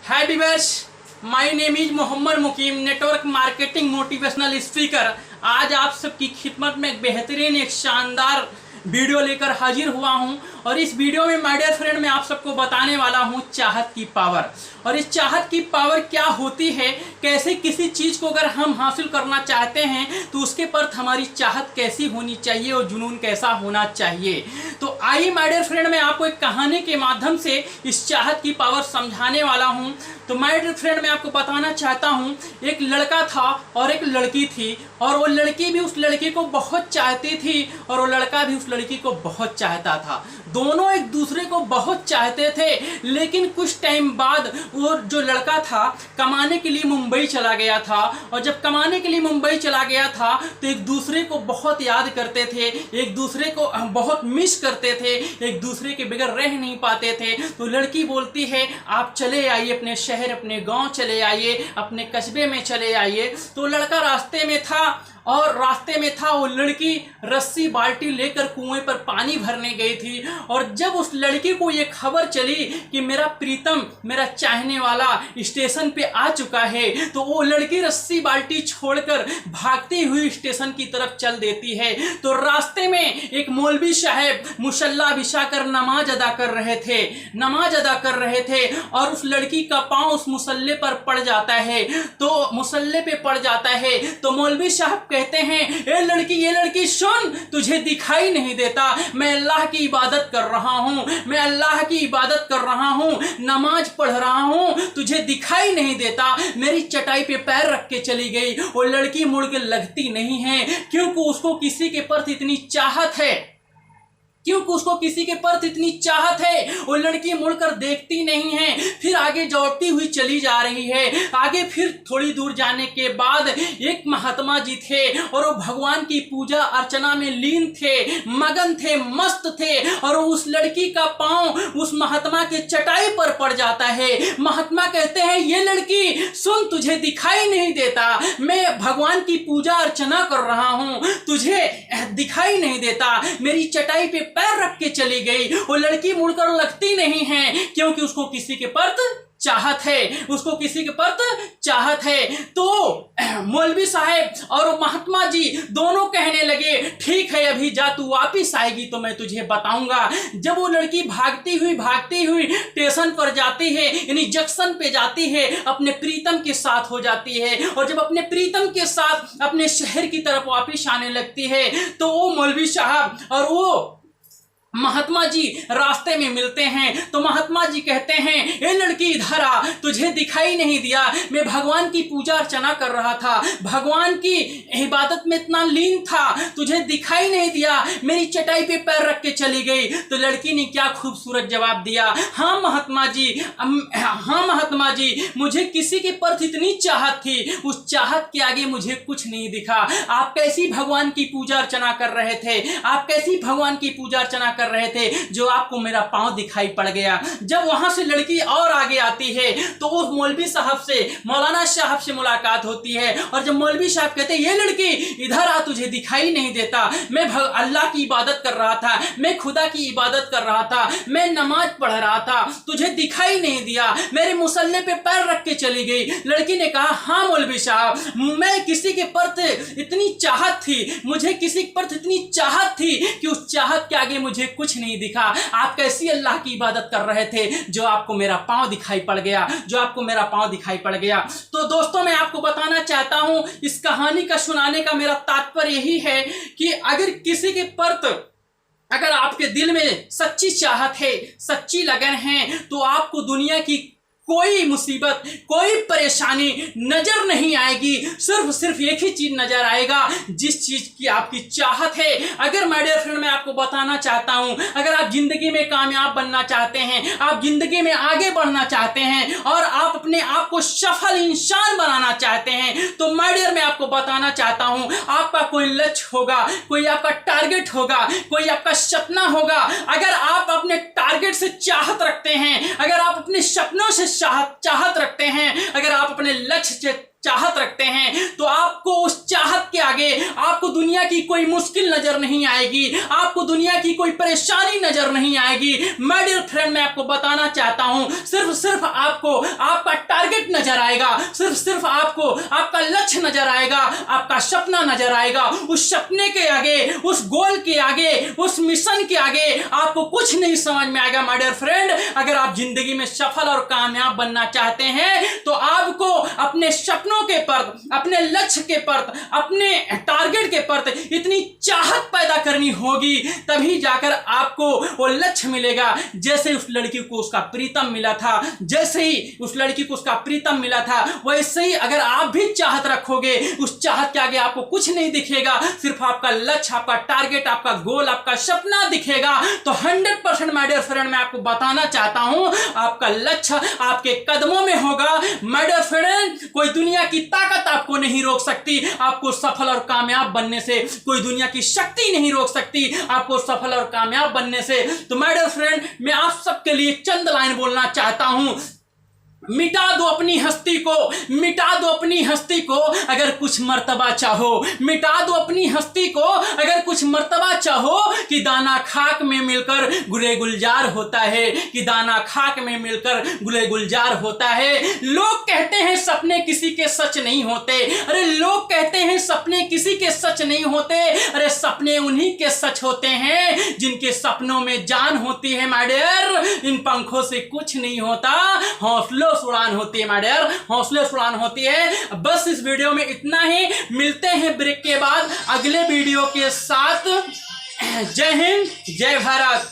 Hi viewers, my name is Mohammed Muqeem, network marketing motivational speaker. आज आप सबकी खिदमत में एक बेहतरीन एक शानदार वीडियो लेकर हाजिर हुआ हूं और इस वीडियो में माय डियर फ्रेंड मैं आप सबको बताने वाला हूं चाहत की पावर। और इस चाहत की पावर क्या होती है, कैसे किसी चीज़ को अगर हम हासिल करना चाहते हैं तो उसके पर हमारी चाहत कैसी होनी चाहिए और जुनून कैसा होना चाहिए। तो आइए माय डियर फ्रेंड मैं आपको एक कहानी के माध्यम से इस चाहत की पावर समझाने वाला हूं। तो माय डियर फ्रेंड मैं आपको बताना चाहता हूं, एक लड़का था और एक लड़की थी और वो लड़की भी उस लड़के को बहुत चाहती थी और वो लड़का भी उस लड़की को बहुत चाहता था। दोनों एक दूसरे को बहुत चाहते थे, लेकिन कुछ टाइम बाद वो जो लड़का था कमाने के लिए मुंबई चला गया था और जब कमाने के लिए मुंबई चला गया था तो एक दूसरे को बहुत याद करते थे, एक दूसरे को बहुत मिस करते थे, एक दूसरे के बगैर रह नहीं पाते थे। तो लड़की बोलती है आप चले आइए अपने शहर, अपने गांव चले आइए, अपने कस्बे में चले आइए। तो लड़का रास्ते में था और रास्ते में था वो लड़की रस्सी बाल्टी लेकर कुएं पर पानी भरने गई थी और जब उस लड़की को ये खबर चली कि मेरा प्रीतम, मेरा चाहने वाला स्टेशन पे आ चुका है, तो वो लड़की रस्सी बाल्टी छोड़कर भागती हुई स्टेशन की तरफ चल देती है। तो रास्ते में एक मौलवी साहब मुसल्ला बिछाकर नमाज अदा कर रहे थे और उस लड़की का पांव उस मुसल्ले पर पड़ जाता है, तो मुसल्ले पे पड़ जाता है। तो मौलवी साहब कहते हैं ये लड़की सुन, तुझे दिखाई नहीं देता, मैं अल्लाह की इबादत कर रहा हूँ, मैं अल्लाह की इबादत कर रहा हूँ, नमाज पढ़ रहा हूँ, तुझे दिखाई नहीं देता। मेरी चटाई पे पैर रख के चली गई। वो लड़की मुड़ के लगती नहीं है क्योंकि उसको किसी के प्रति इतनी चाहत है, वो लड़की मुड़कर देखती नहीं है, फिर आगे दौड़ती हुई चली जा रही है। आगे फिर थोड़ी दूर जाने के बाद एक महात्मा जी थे और वो भगवान की पूजा अर्चना में लीन थे, मगन थे, मस्त थे और उस लड़की का पांव उस महात्मा के चटाई पर पड़ जाता है। महात्मा कहते हैं ये लड़की सुन, तुझे दिखाई नहीं देता, मैं भगवान की पूजा अर्चना कर रहा हूँ, तुझे दिखाई नहीं देता। मेरी चटाई पे पैर रख के चली गई। वो लड़की मुड़कर लगती नहीं है क्योंकि उसको किसी के प्रति चाहत है। तो मौलवी साहब और महात्मा जी दोनों कहने लगे ठीक है, अभी जा, तू वापिस आएगी तो मैं तुझे बताऊंगा। जब वो लड़की भागती हुई स्टेशन पर जाती है, यानी जंक्शन पे जाती है, अपने प्रीतम के साथ हो जाती है और जब अपने प्रीतम के साथ अपने शहर की तरफ वापिस आने लगती है तो वो मौलवी साहब और वो महात्मा जी रास्ते में मिलते हैं। तो महात्मा जी कहते हैं ये लड़की इधर आ, तुझे दिखाई नहीं दिया, मैं भगवान की पूजा अर्चना कर रहा था, भगवान की इबादत में इतना लीन था, तुझे दिखाई नहीं दिया, मेरी चटाई पे पैर रख के चली गई। तो लड़की ने क्या खूबसूरत जवाब दिया, हाँ महात्मा जी, मुझे किसी के प्रति इतनी चाहत थी, उस चाहत के आगे मुझे कुछ नहीं दिखा। आप कैसी भगवान की पूजा अर्चना कर रहे थे, रहे थे जो आपको मेरा पांव दिखाई पड़ गया। जब वहां से लड़की और आगे आती है तो उस मौलवी साहब से, मौलाना साहब से मुलाकात होती है और जब मौलवी साहब कहते हैं ये लड़की इधर आ, तुझे दिखाई नहीं देता, मैं अल्लाह की इबादत कर रहा था, मैं खुदा की इबादत कर रहा था, मैं नमाज पढ़ रहा था, तुझे दिखाई नहीं दिया, मेरे मुसल्ले पे पैर रख के चली गई। लड़की ने कहा हाँ मौलवी साहब, मैं किसी के प्रति इतनी चाहत थी, मुझे किसी के प्रति इतनी चाहत थी कि उस चाहत के आगे मुझे कुछ नहीं दिखा। आप कैसी अल्लाह की इबादत कर रहे थे जो आपको मेरा पांव दिखाई पड़ गया। तो दोस्तों मैं आपको बताना चाहता हूं, इस कहानी का सुनाने का मेरा तात्पर्य यही है कि अगर किसी के प्रति, अगर आपके दिल में सच्ची चाहत है, सच्ची लगन है, तो आपको दुनिया की कोई मुसीबत, कोई परेशानी नजर नहीं आएगी। सिर्फ एक ही चीज नजर आएगा, जिस चीज की आपकी चाहत है। अगर माय डियर फ्रेंड मैं आपको बताना चाहता हूं, अगर आप जिंदगी में कामयाब बनना चाहते हैं, आप जिंदगी में आगे बढ़ना चाहते हैं और आप अपने आप को सफल इंसान बनाना चाहते हैं, तो माय डियर मैं आपको बताना चाहता हूं, आपका कोई लक्ष्य होगा, कोई आपका टारगेट होगा, कोई आपका सपना होगा। अगर आप अपने टारगेट से चाहत रखते हैं, अगर आप अपने सपनों से चाहत रखते हैं, अगर आप अपने लक्ष्य से चाहत रखते हैं तो आपको उस चाहत के आगे आपको दुनिया की कोई मुश्किल नजर नहीं आएगी, आपको दुनिया की कोई परेशानी नजर नहीं आएगी। माय डियर फ्रेंड, मैं आपको बताना चाहता हूं सिर्फ आपको आपका टारगेट नजर आएगा, सिर्फ आपको आपका लक्ष्य नजर आएगा, आपका सपना नजर आएगा। उस सपने के आगे, उस गोल के आगे, उस मिशन के आगे आपको कुछ नहीं समझ में आएगा। माय डियर फ्रेंड, अगर आप जिंदगी में सफल और कामयाब बनना चाहते हैं तो आपको अपने सपनों के प्रति, अपने लक्ष्य के प्रति, अपने टारगेट के प्रति इतनी चाहत पैदा करनी होगी, तभी जाकर आपको वो लक्ष्य मिलेगा। जैसे उस लड़की को उसका प्रीतम मिला था, जैसे ही उस लड़की को उसका प्रीतम मिला था, वैसे ही अगर आप भी चाहत रखोगे, उस चाहत के आगे आपको कुछ नहीं दिखेगा, सिर्फ आपका लक्ष्य, आपका टारगेट, आपका गोल, आपका सपना दिखेगा, तो 100% माय डियर फ्रेंड मैं आपको बताना चाहता हूं आपका लक्ष्य आपके कदमों में होगा। माय डियर फ्रेंड, कोई दुनिया की ताकत आपको नहीं रोक सकती आपको सफल और कामयाब बनने से, कोई दुनिया की शक्ति नहीं रोक सकती आपको सफल और कामयाब बनने से। तो माय डियर फ्रेंड, मैं आप सबके लिए चंद लाइन बोलना चाहता हूं। मिटा दो अपनी हस्ती को, मिटा दो अपनी हस्ती को अगर कुछ मर्तबा चाहो, मिटा दो अपनी हस्ती को अगर कुछ मर्तबा चाहो, कि दाना खाक में मिलकर गुले गुलजार होता है, कि दाना खाक में मिलकर गुले गुलजार होता है। लोग कहते हैं सपने किसी के सच नहीं होते, अरे लोग कहते हैं सपने किसी के सच नहीं होते, अरे सपने उन्हीं के सच होते हैं जिनके सपनों में जान होती है। माय डियर, इन पंखों से कुछ नहीं होता, हौसलों से उड़ान होती है। माय डियर, हौसले से उड़ान होती है। बस इस वीडियो में इतना ही, मिलते हैं ब्रेक के बाद अगले वीडियो के साथ। जय हिंद, जय भारत।